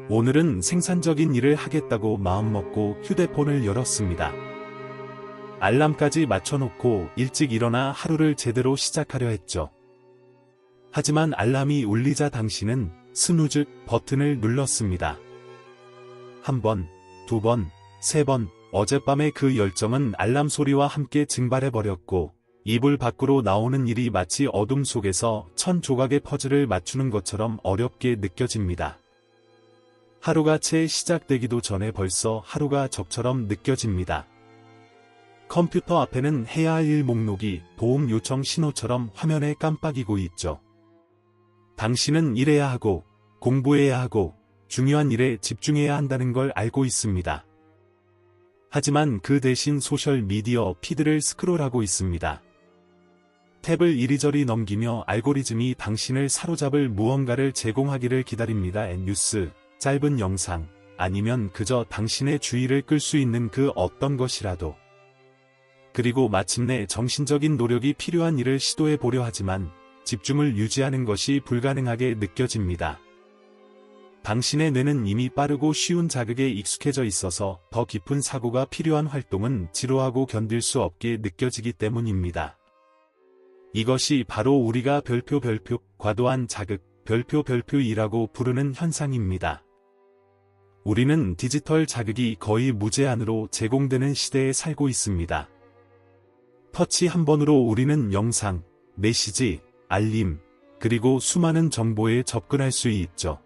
오늘은 생산적인 일을 하겠다고 마음먹고 휴대폰을 열었습니다. 알람까지 맞춰놓고 일찍 일어나 하루를 제대로 시작하려 했죠. 하지만 알람이 울리자 당신은 스누즈 버튼을 눌렀습니다. 한 번, 두 번, 세 번, 어젯밤의 그 열정은 알람 소리와 함께 증발해버렸고, 이불 밖으로 나오는 일이 마치 어둠 속에서 천 조각의 퍼즐을 맞추는 것처럼 어렵게 느껴집니다. 하루가 채 시작되기도 전에 벌써 하루가 적처럼 느껴집니다. 컴퓨터 앞에는 해야 할 일 목록이 도움 요청 신호처럼 화면에 깜빡이고 있죠. 당신은 일해야 하고, 공부해야 하고, 중요한 일에 집중해야 한다는 걸 알고 있습니다. 하지만 그 대신 소셜미디어 피드를 스크롤하고 있습니다. 탭을 이리저리 넘기며 알고리즘이 당신을 사로잡을 무언가를 제공하기를 기다립니다. 뉴스, 짧은 영상, 아니면 그저 당신의 주의를 끌 수 있는 그 어떤 것이라도. 그리고 마침내 정신적인 노력이 필요한 일을 시도해 보려 하지만 집중을 유지하는 것이 불가능하게 느껴집니다. 당신의 뇌는 이미 빠르고 쉬운 자극에 익숙해져 있어서 더 깊은 사고가 필요한 활동은 지루하고 견딜 수 없게 느껴지기 때문입니다. 이것이 바로 우리가 별표 과도한 자극 별표이라고 부르는 현상입니다. 우리는 디지털 자극이 거의 무제한으로 제공되는 시대에 살고 있습니다. 터치 한 번으로 우리는 영상, 메시지, 알림, 그리고 수많은 정보에 접근할 수 있죠.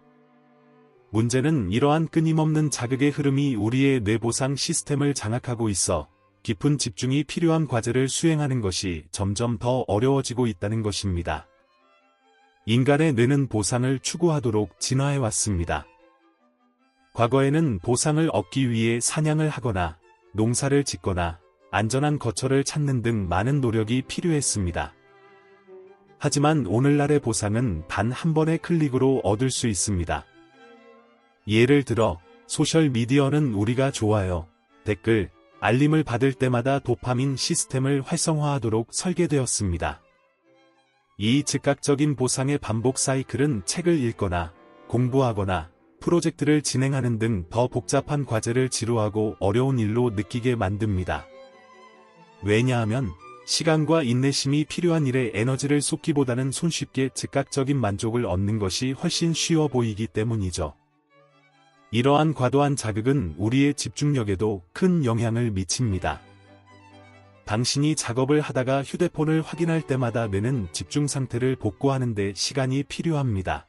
문제는 이러한 끊임없는 자극의 흐름이 우리의 뇌보상 시스템을 장악하고 있어 깊은 집중이 필요한 과제를 수행하는 것이 점점 더 어려워지고 있다는 것입니다. 인간의 뇌는 보상을 추구하도록 진화해왔습니다. 과거에는 보상을 얻기 위해 사냥을 하거나 농사를 짓거나 안전한 거처를 찾는 등 많은 노력이 필요했습니다. 하지만 오늘날의 보상은 단 한 번의 클릭으로 얻을 수 있습니다. 예를 들어 소셜미디어는 우리가 좋아요, 댓글, 알림을 받을 때마다 도파민 시스템을 활성화하도록 설계되었습니다. 이 즉각적인 보상의 반복 사이클은 책을 읽거나 공부하거나 프로젝트를 진행하는 등 더 복잡한 과제를 지루하고 어려운 일로 느끼게 만듭니다. 왜냐하면 시간과 인내심이 필요한 일에 에너지를 쏟기보다는 손쉽게 즉각적인 만족을 얻는 것이 훨씬 쉬워 보이기 때문이죠. 이러한 과도한 자극은 우리의 집중력에도 큰 영향을 미칩니다. 당신이 작업을 하다가 휴대폰을 확인할 때마다 뇌는 집중 상태를 복구하는 데 시간이 필요합니다.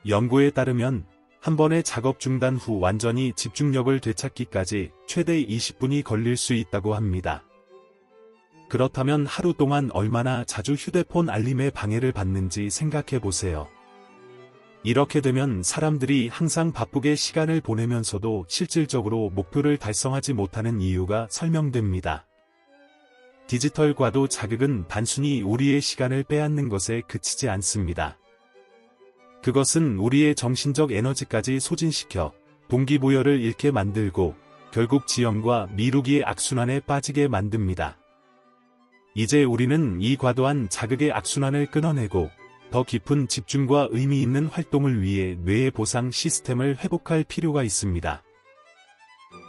연구에 따르면 한 번의 작업 중단 후 완전히 집중력을 되찾기까지 최대 20분이 걸릴 수 있다고 합니다. 그렇다면 하루 동안 얼마나 자주 휴대폰 알림에 방해를 받는지 생각해 보세요. 이렇게 되면 사람들이 항상 바쁘게 시간을 보내면서도 실질적으로 목표를 달성하지 못하는 이유가 설명됩니다. 디지털 과도 자극은 단순히 우리의 시간을 빼앗는 것에 그치지 않습니다. 그것은 우리의 정신적 에너지까지 소진시켜 동기부여를 잃게 만들고 결국 지연과 미루기의 악순환에 빠지게 만듭니다. 이제 우리는 이 과도한 자극의 악순환을 끊어내고 더 깊은 집중과 의미 있는 활동을 위해 뇌의 보상 시스템을 회복할 필요가 있습니다.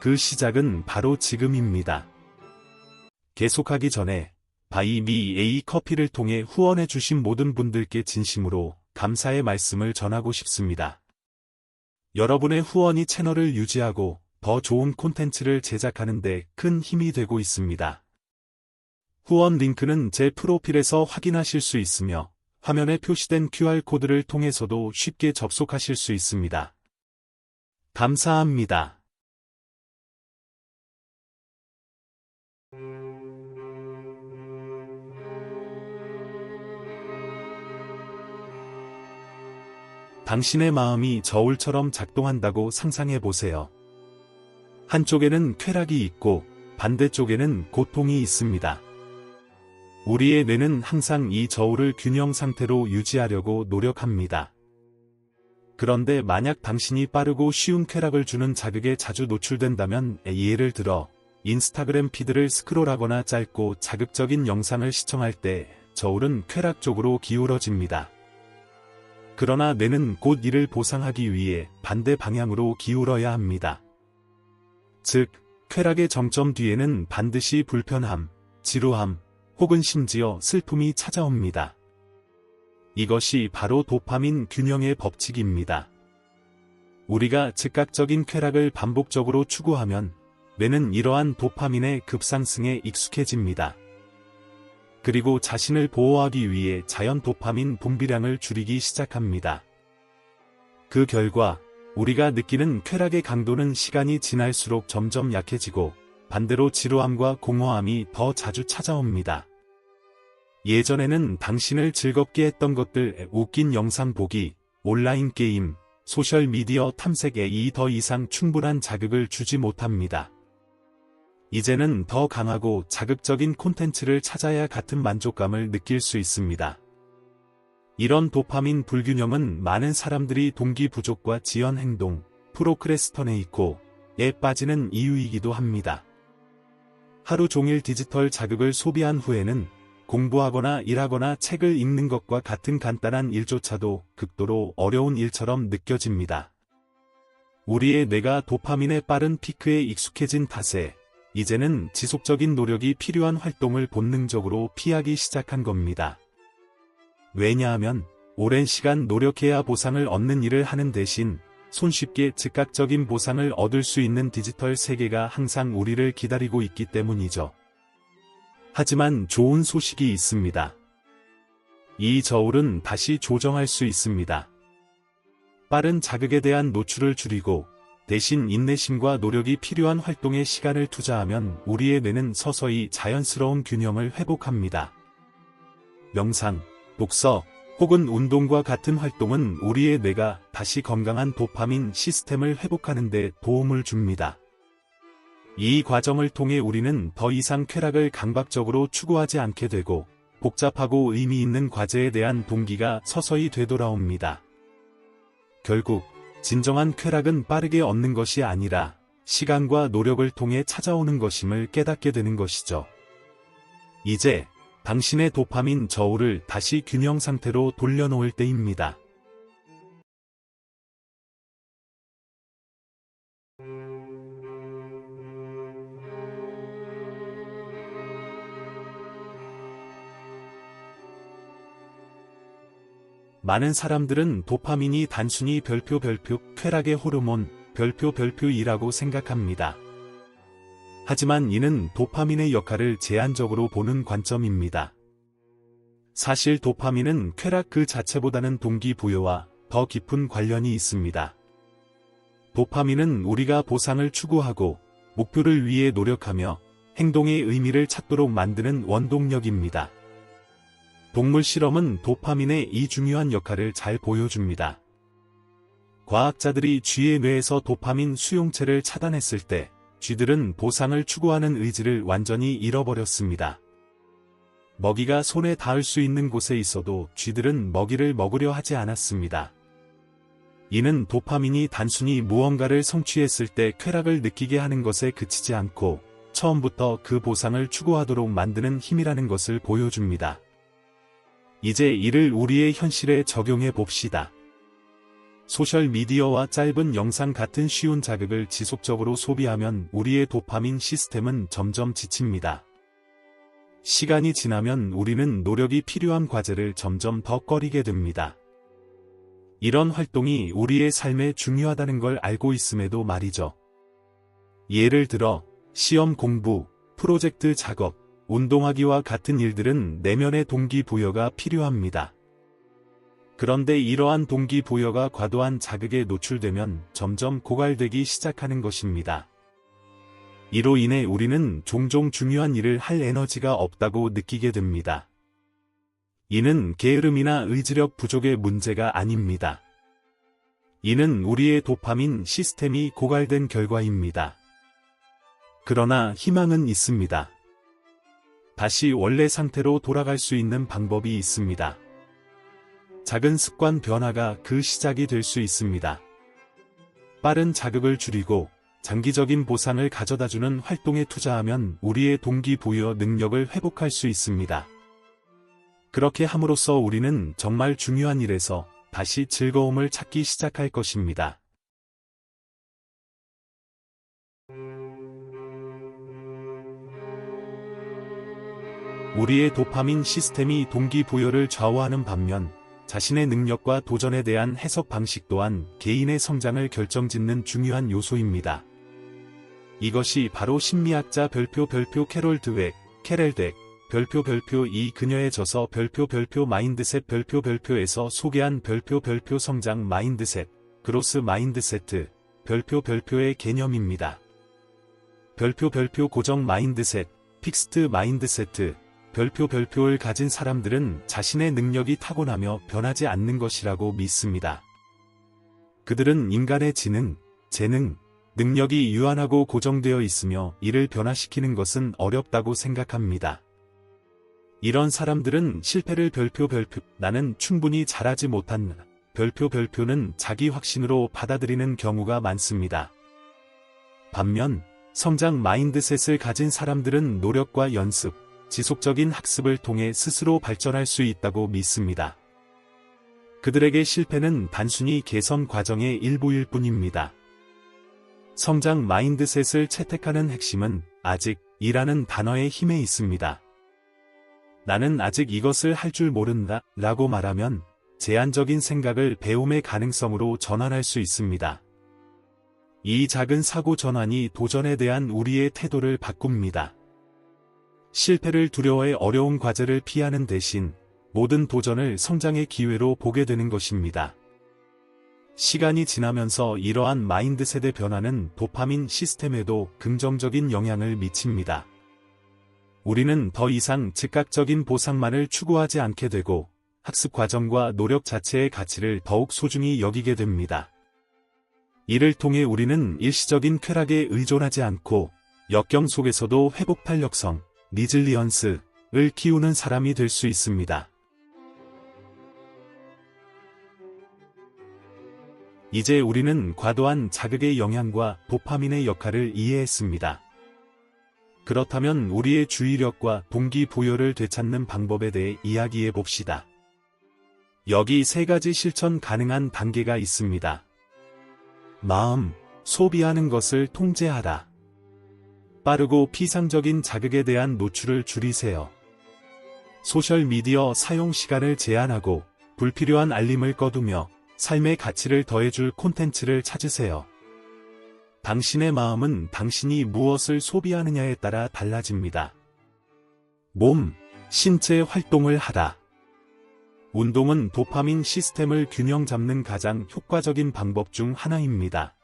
그 시작은 바로 지금입니다. 계속하기 전에 바이미에이 커피를 통해 후원해주신 모든 분들께 진심으로 감사의 말씀을 전하고 싶습니다. 여러분의 후원이 채널을 유지하고 더 좋은 콘텐츠를 제작하는 데 큰 힘이 되고 있습니다. 후원 링크는 제 프로필에서 확인하실 수 있으며 화면에 표시된 QR코드를 통해서도 쉽게 접속하실 수 있습니다. 감사합니다. 당신의 마음이 저울처럼 작동한다고 상상해 보세요. 한쪽에는 쾌락이 있고 반대쪽에는 고통이 있습니다. 우리의 뇌는 항상 이 저울을 균형 상태로 유지하려고 노력합니다. 그런데 만약 당신이 빠르고 쉬운 쾌락을 주는 자극에 자주 노출된다면, 예를 들어 인스타그램 피드를 스크롤하거나 짧고 자극적인 영상을 시청할 때 저울은 쾌락 쪽으로 기울어집니다. 그러나 뇌는 곧 이를 보상하기 위해 반대 방향으로 기울어야 합니다. 즉, 쾌락의 정점 뒤에는 반드시 불편함, 지루함, 혹은 심지어 슬픔이 찾아옵니다. 이것이 바로 도파민 균형의 법칙입니다. 우리가 즉각적인 쾌락을 반복적으로 추구하면 뇌는 이러한 도파민의 급상승에 익숙해집니다. 그리고 자신을 보호하기 위해 자연 도파민 분비량을 줄이기 시작합니다. 그 결과 우리가 느끼는 쾌락의 강도는 시간이 지날수록 점점 약해지고 반대로 지루함과 공허함이 더 자주 찾아옵니다. 예전에는 당신을 즐겁게 했던 것들, 웃긴 영상 보기, 온라인 게임, 소셜미디어 탐색에 더 이상 충분한 자극을 주지 못합니다. 이제는 더 강하고 자극적인 콘텐츠를 찾아야 같은 만족감을 느낄 수 있습니다. 이런 도파민 불균형은 많은 사람들이 동기 부족과 지연 행동, 프로크래스터네이터에 빠지는 이유이기도 합니다. 하루 종일 디지털 자극을 소비한 후에는 공부하거나 일하거나 책을 읽는 것과 같은 간단한 일조차도 극도로 어려운 일처럼 느껴집니다. 우리의 뇌가 도파민의 빠른 피크에 익숙해진 탓에 이제는 지속적인 노력이 필요한 활동을 본능적으로 피하기 시작한 겁니다. 왜냐하면 오랜 시간 노력해야 보상을 얻는 일을 하는 대신 손쉽게 즉각적인 보상을 얻을 수 있는 디지털 세계가 항상 우리를 기다리고 있기 때문이죠. 하지만 좋은 소식이 있습니다. 이 저울은 다시 조정할 수 있습니다. 빠른 자극에 대한 노출을 줄이고 대신 인내심과 노력이 필요한 활동에 시간을 투자하면 우리의 뇌는 서서히 자연스러운 균형을 회복합니다. 명상, 독서, 혹은 운동과 같은 활동은 우리의 뇌가 다시 건강한 도파민 시스템을 회복하는 데 도움을 줍니다. 이 과정을 통해 우리는 더 이상 쾌락을 강박적으로 추구하지 않게 되고 복잡하고 의미 있는 과제에 대한 동기가 서서히 되돌아옵니다. 결국 진정한 쾌락은 빠르게 얻는 것이 아니라 시간과 노력을 통해 찾아오는 것임을 깨닫게 되는 것이죠. 이제 당신의 도파민 저울을 다시 균형 상태로 돌려놓을 때입니다. 많은 사람들은 도파민이 단순히 별표 쾌락의 호르몬 별표이라고 생각합니다. 하지만 이는 도파민의 역할을 제한적으로 보는 관점입니다. 사실 도파민은 쾌락 그 자체보다는 동기부여와 더 깊은 관련이 있습니다. 도파민은 우리가 보상을 추구하고 목표를 위해 노력하며 행동의 의미를 찾도록 만드는 원동력입니다. 동물 실험은 도파민의 이 중요한 역할을 잘 보여줍니다. 과학자들이 쥐의 뇌에서 도파민 수용체를 차단했을 때 쥐들은 보상을 추구하는 의지를 완전히 잃어버렸습니다. 먹이가 손에 닿을 수 있는 곳에 있어도 쥐들은 먹이를 먹으려 하지 않았습니다. 이는 도파민이 단순히 무언가를 성취했을 때 쾌락을 느끼게 하는 것에 그치지 않고 처음부터 그 보상을 추구하도록 만드는 힘이라는 것을 보여줍니다. 이제 이를 우리의 현실에 적용해 봅시다. 소셜미디어와 짧은 영상 같은 쉬운 자극을 지속적으로 소비하면 우리의 도파민 시스템은 점점 지칩니다. 시간이 지나면 우리는 노력이 필요한 과제를 점점 더 꺼리게 됩니다. 이런 활동이 우리의 삶에 중요하다는 걸 알고 있음에도 말이죠. 예를 들어 시험 공부, 프로젝트 작업, 운동하기와 같은 일들은 내면의 동기부여가 필요합니다. 그런데 이러한 동기부여가 과도한 자극에 노출되면 점점 고갈되기 시작하는 것입니다. 이로 인해 우리는 종종 중요한 일을 할 에너지가 없다고 느끼게 됩니다. 이는 게으름이나 의지력 부족의 문제가 아닙니다. 이는 우리의 도파민 시스템이 고갈된 결과입니다. 그러나 희망은 있습니다. 다시 원래 상태로 돌아갈 수 있는 방법이 있습니다. 작은 습관 변화가 그 시작이 될 수 있습니다. 빠른 자극을 줄이고 장기적인 보상을 가져다주는 활동에 투자하면 우리의 동기부여 능력을 회복할 수 있습니다. 그렇게 함으로써 우리는 정말 중요한 일에서 다시 즐거움을 찾기 시작할 것입니다. 우리의 도파민 시스템이 동기부여를 좌우하는 반면 자신의 능력과 도전에 대한 해석 방식 또한 개인의 성장을 결정짓는 중요한 요소입니다. 이것이 바로 심리학자 별표 캐롤 드웩, 캐렐 덱, 별표 이 그녀의 저서 별표 마인드셋 별표에서 소개한 별표 성장 마인드셋, 그로스 마인드세트, 별표의 개념입니다. 별표 고정 마인드셋, 픽스트 마인드세트, 별표를 가진 사람들은 자신의 능력이 타고나며 변하지 않는 것이라고 믿습니다. 그들은 인간의 지능, 재능, 능력이 유한하고 고정되어 있으며 이를 변화시키는 것은 어렵다고 생각합니다. 이런 사람들은 실패를 별표 나는 충분히 잘하지 못한 별표는 자기 확신으로 받아들이는 경우가 많습니다. 반면 성장 마인드셋을 가진 사람들은 노력과 연습, 지속적인 학습을 통해 스스로 발전할 수 있다고 믿습니다. 그들에게 실패는 단순히 개선 과정의 일부일 뿐입니다. 성장 마인드셋을 채택하는 핵심은 아직 이라는 단어의 힘에 있습니다. 나는 아직 이것을 할 줄 모른다 라고 말하면 제한적인 생각을 배움의 가능성으로 전환할 수 있습니다. 이 작은 사고 전환이 도전에 대한 우리의 태도를 바꿉니다. 실패를 두려워해 어려운 과제를 피하는 대신 모든 도전을 성장의 기회로 보게 되는 것입니다. 시간이 지나면서 이러한 마인드셋의 변화는 도파민 시스템에도 긍정적인 영향을 미칩니다. 우리는 더 이상 즉각적인 보상만을 추구하지 않게 되고 학습 과정과 노력 자체의 가치를 더욱 소중히 여기게 됩니다. 이를 통해 우리는 일시적인 쾌락에 의존하지 않고 역경 속에서도 회복 탄력성, 리질리언스를 키우는 사람이 될 수 있습니다. 이제 우리는 과도한 자극의 영향과 도파민의 역할을 이해했습니다. 그렇다면 우리의 주의력과 동기부여를 되찾는 방법에 대해 이야기해 봅시다. 여기 3가지 실천 가능한 단계가 있습니다. 마음, 소비하는 것을 통제하라. 빠르고 피상적인 자극에 대한 노출을 줄이세요. 소셜미디어 사용 시간을 제한하고 불필요한 알림을 꺼두며 삶의 가치를 더해줄 콘텐츠를 찾으세요. 당신의 마음은 당신이 무엇을 소비하느냐에 따라 달라집니다. 몸, 신체 활동을 하라. 운동은 도파민 시스템을 균형 잡는 가장 효과적인 방법 중 하나입니다.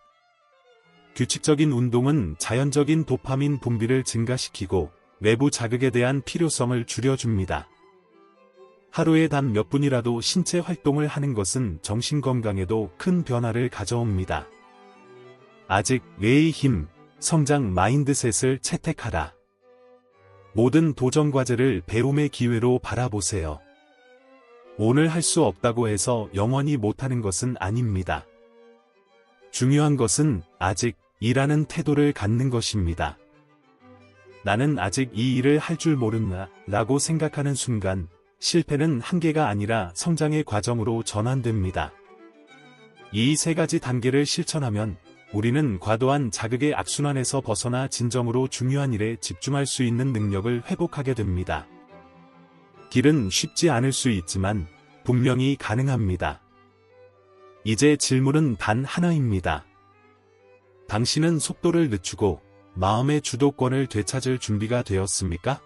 규칙적인 운동은 자연적인 도파민 분비를 증가시키고 외부 자극에 대한 필요성을 줄여줍니다. 하루에 단 몇 분이라도 신체 활동을 하는 것은 정신 건강에도 큰 변화를 가져옵니다. 아직 뇌의 힘, 성장 마인드셋을 채택하라. 모든 도전 과제를 배움의 기회로 바라보세요. 오늘 할 수 없다고 해서 영원히 못하는 것은 아닙니다. 중요한 것은 아직 이라는 태도를 갖는 것입니다. 나는 아직 이 일을 할 줄 모른다 라고 생각하는 순간 실패는 한계가 아니라 성장의 과정으로 전환됩니다. 이 3가지 단계를 실천하면 우리는 과도한 자극의 악순환에서 벗어나 진정으로 중요한 일에 집중할 수 있는 능력을 회복하게 됩니다. 길은 쉽지 않을 수 있지만 분명히 가능합니다. 이제 질문은 단 하나입니다. 당신은 속도를 늦추고 마음의 주도권을 되찾을 준비가 되었습니까?